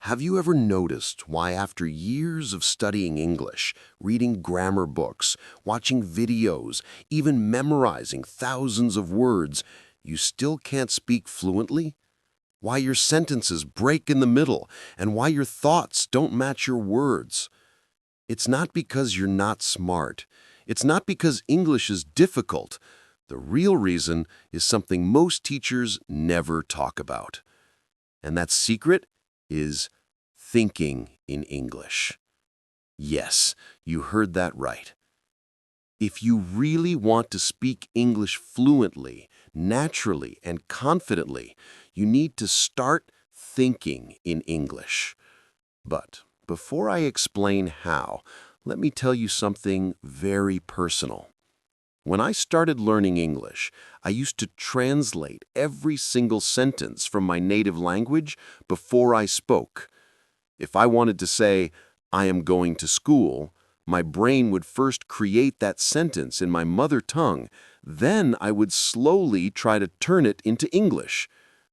Have you ever noticed why after years of studying English, reading grammar books, watching videos, even memorizing thousands of words, you still can't speak fluently? Why your sentences break in the middle and why your thoughts don't match your words? It's not because you're not smart. It's not because English is difficult. The real reason is something most teachers never talk about. And that secret is thinking in English. Yes, you heard that right. If you really want to speak English fluently, naturally, and confidently, you need to start thinking in English. But before I explain how, let me tell you something very personal. When I started learning English, I used to translate every single sentence from my native language before I spoke. If I wanted to say, I am going to school, my brain would first create that sentence in my mother tongue. Then I would slowly try to turn it into English.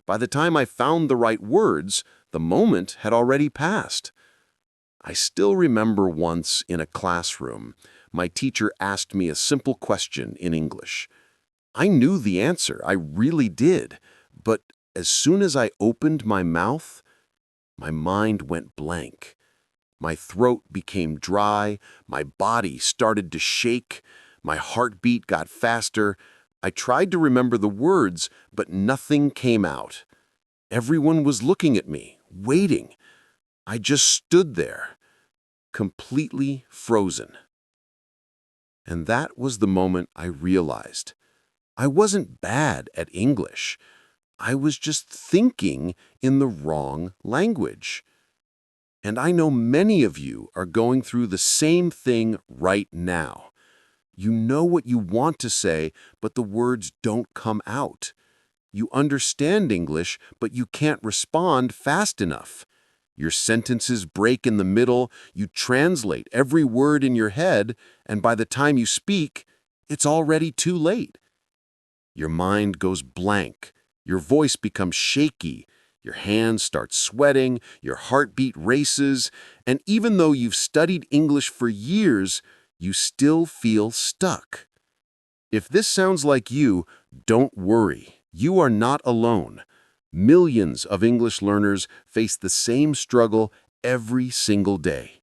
By the time I found the right words, the moment had already passed. I still remember once in a classroom, my teacher asked me a simple question in English. I knew the answer, I really did, but as soon as I opened my mouth, my mind went blank. My throat became dry, my body started to shake, my heartbeat got faster. I tried to remember the words, but nothing came out. Everyone was looking at me, waiting. I just stood there, completely frozen. And that was the moment I realized I wasn't bad at English. I was just thinking in the wrong language. And I know many of you are going through the same thing right now. You know what you want to say, but the words don't come out. You understand English, but you can't respond fast enough. Your sentences break in the middle, you translate every word in your head, and by the time you speak, it's already too late. Your mind goes blank, your voice becomes shaky, your hands start sweating, your heartbeat races, and even though you've studied English for years, you still feel stuck. If this sounds like you, don't worry. You are not alone. Millions of English learners face the same struggle every single day.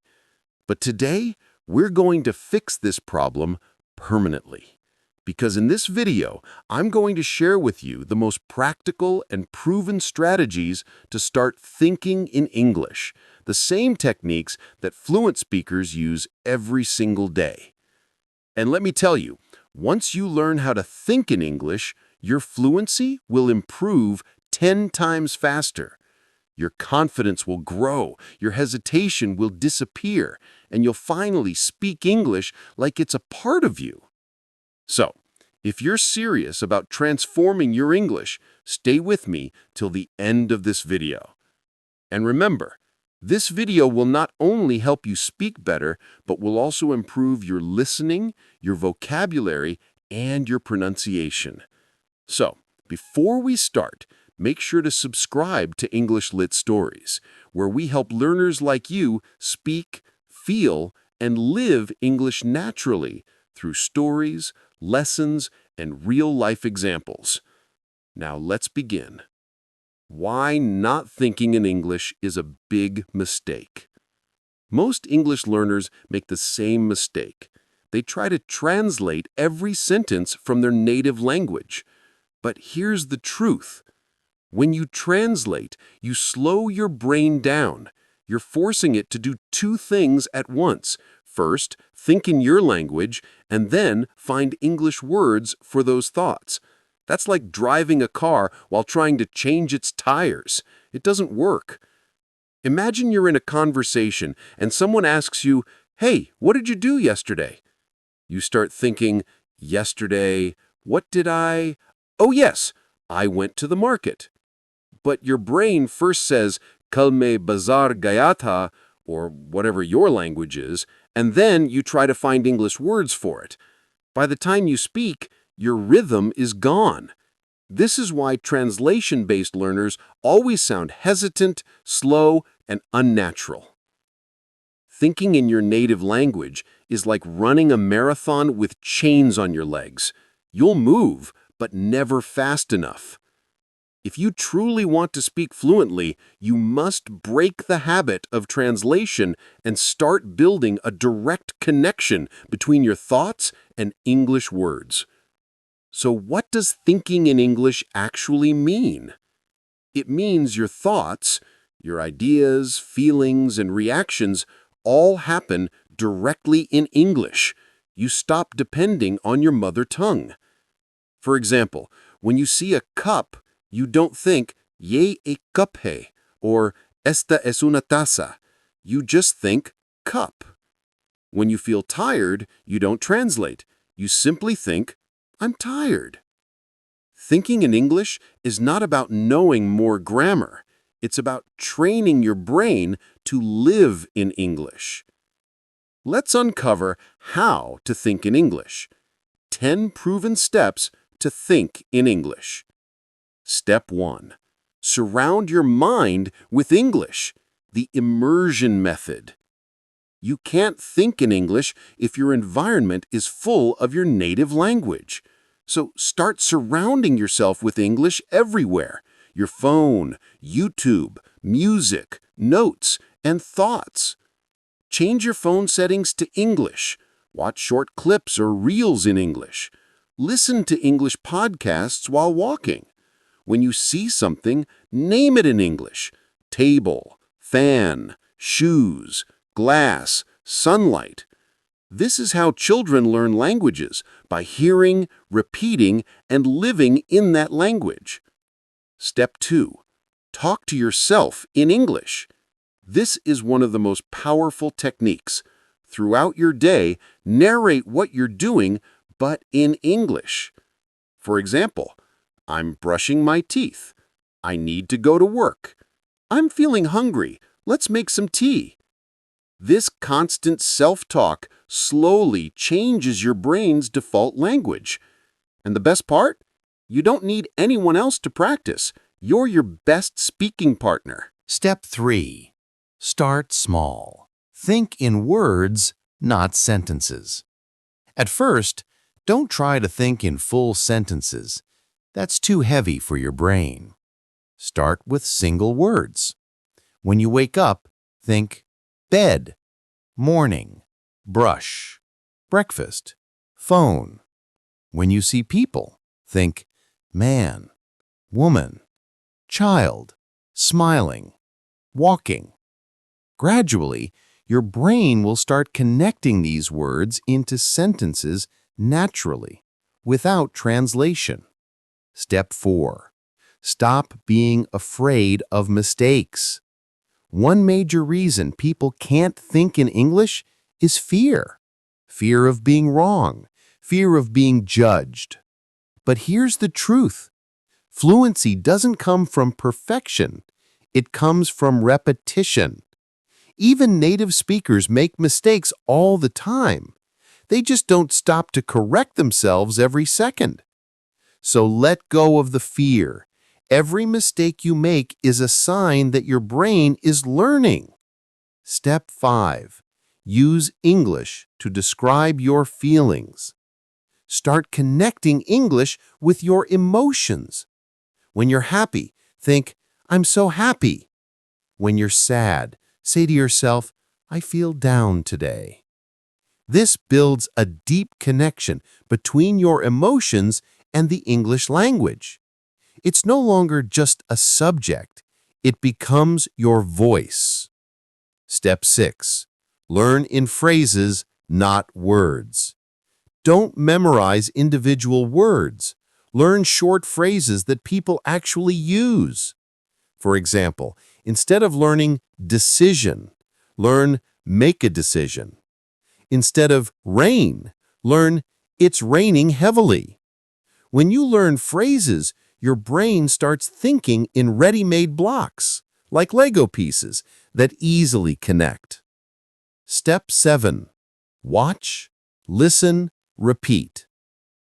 But today, we're going to fix this problem permanently. Because in this video, I'm going to share with you the most practical and proven strategies to start thinking in English, the same techniques that fluent speakers use every single day. And let me tell you, once you learn how to think in English, your fluency will improve 10 times faster. Your confidence will grow, your hesitation will disappear, and you'll finally speak English like it's a part of you. So, if you're serious about transforming your English, stay with me till the end of this video. And remember, this video will not only help you speak better, but will also improve your listening, your vocabulary, and your pronunciation. So, before we start, make sure to subscribe to English Lit Stories, where we help learners like you speak, feel, and live English naturally through stories, lessons, and real-life examples. Now let's begin. Why not thinking in English is a big mistake. Most English learners make the same mistake. They try to translate every sentence from their native language. But here's the truth. When you translate, you slow your brain down. You're forcing it to do two things at once. First, think in your language, and then find English words for those thoughts. That's like driving a car while trying to change its tires. It doesn't work. Imagine you're in a conversation and someone asks you, "Hey, what did you do yesterday?" You start thinking, "Yesterday, what did I? Oh yes, I went to the market." But your brain first says, "Kal main bazaar gaya tha," or whatever your language is, and then you try to find English words for it. By the time you speak, your rhythm is gone. This is why translation-based learners always sound hesitant, slow, and unnatural. Thinking in your native language is like running a marathon with chains on your legs. You'll move, but never fast enough. If you truly want to speak fluently, you must break the habit of translation and start building a direct connection between your thoughts and English words. So what does thinking in English actually mean? It means your thoughts, your ideas, feelings, and reactions all happen directly in English. You stop depending on your mother tongue. For example, when you see a cup, you don't think, "Ye a cup hai," or "Esta es una taza." You just think, "cup." When you feel tired, you don't translate. You simply think, "I'm tired." Thinking in English is not about knowing more grammar. It's about training your brain to live in English. Let's uncover how to think in English. 10 proven steps to think in English. Step 1. Surround your mind with English, the immersion method. You can't think in English if your environment is full of your native language. So start surrounding yourself with English everywhere. Your phone, YouTube, music, notes, and thoughts. Change your phone settings to English. Watch short clips or reels in English. Listen to English podcasts while walking. When you see something, name it in English. Table, fan, shoes, glass, sunlight. This is how children learn languages, by hearing, repeating, and living in that language. Step 2. Talk to yourself in English. This is one of the most powerful techniques. Throughout your day, narrate what you're doing, but in English. For example, "I'm brushing my teeth. I need to go to work. I'm feeling hungry. Let's make some tea." This constant self-talk slowly changes your brain's default language. And the best part? You don't need anyone else to practice. You're your best speaking partner. Step 3. Start small. Think in words, not sentences. At first, don't try to think in full sentences. That's too heavy for your brain. Start with single words. When you wake up, think bed, morning, brush, breakfast, phone. When you see people, think man, woman, child, smiling, walking. Gradually, your brain will start connecting these words into sentences naturally, without translation. Step 4. Stop being afraid of mistakes. One major reason people can't think in English is fear. Fear of being wrong, fear of being judged. But here's the truth. Fluency doesn't come from perfection. It comes from repetition. Even native speakers make mistakes all the time. They just don't stop to correct themselves every second. So let go of the fear. Every mistake you make is a sign that your brain is learning. Step 5. Use English to describe your feelings. Start connecting English with your emotions. When you're happy, think, "I'm so happy." When you're sad, say to yourself, "I feel down today." This builds a deep connection between your emotions and the English language. It's no longer just a subject. It becomes your voice. Step 6. Learn in phrases, not words. Don't memorize individual words. Learn short phrases that people actually use. For example, instead of learning decision, learn make a decision. Instead of rain, learn it's raining heavily. When you learn phrases, your brain starts thinking in ready-made blocks, like Lego pieces, that easily connect. Step 7. Watch, listen, repeat.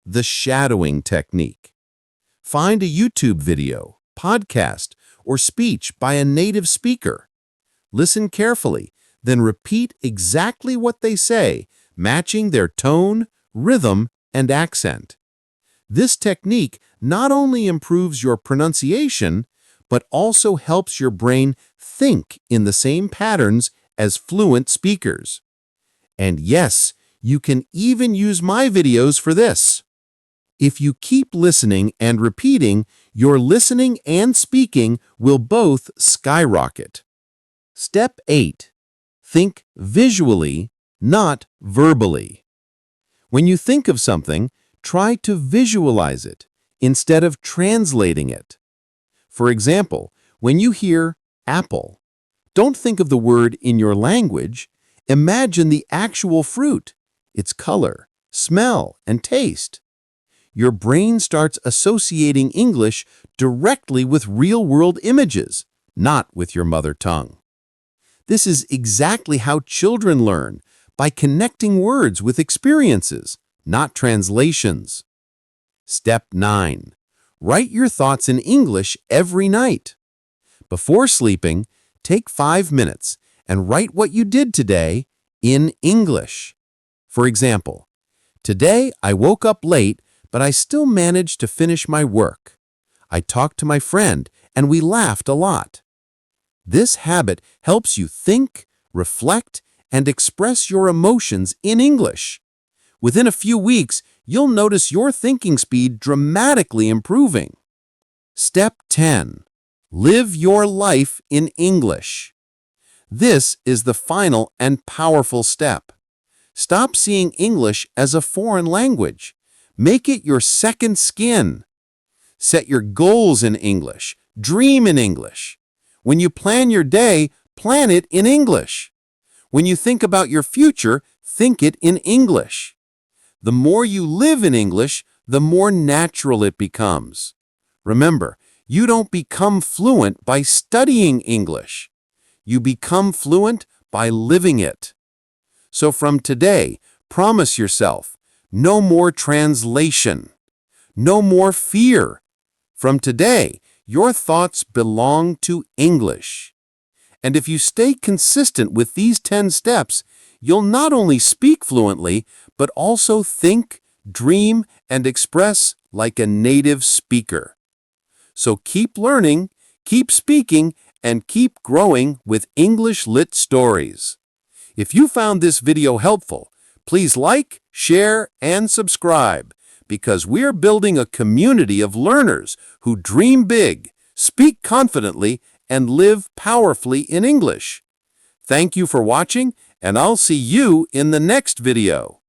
The shadowing technique. Find a YouTube video, podcast, or speech by a native speaker. Listen carefully, then repeat exactly what they say, matching their tone, rhythm, and accent. This technique not only improves your pronunciation, but also helps your brain think in the same patterns as fluent speakers. And yes, you can even use my videos for this. If you keep listening and repeating, your listening and speaking will both skyrocket. Step 8. Think visually, not verbally. When you think of something, try to visualize it instead of translating it. For example, when you hear apple, don't think of the word in your language. Imagine the actual fruit, its color, smell, and taste. Your brain starts associating English directly with real-world images, not with your mother tongue. This is exactly how children learn, by connecting words with experiences, not translations. Step 9. Write your thoughts in English every night. Before sleeping, take 5 minutes and write what you did today in English. For example, today I woke up late, but I still managed to finish my work. I talked to my friend and we laughed a lot. This habit helps you think, reflect, and express your emotions in English. Within a few weeks, you'll notice your thinking speed dramatically improving. Step 10. Live your life in English. This is the final and powerful step. Stop seeing English as a foreign language. Make it your second skin. Set your goals in English. Dream in English. When you plan your day, plan it in English. When you think about your future, think it in English. The more you live in English, the more natural it becomes. Remember, you don't become fluent by studying English. You become fluent by living it. So from today, promise yourself, no more translation, no more fear. From today, your thoughts belong to English. And if you stay consistent with these 10 steps, you'll not only speak fluently, but also think, dream, and express like a native speaker. So keep learning, keep speaking, and keep growing with English Lit Stories. If you found this video helpful, please like, share, and subscribe, because we're building a community of learners who dream big, speak confidently, and live powerfully in English. Thank you for watching, and I'll see you in the next video.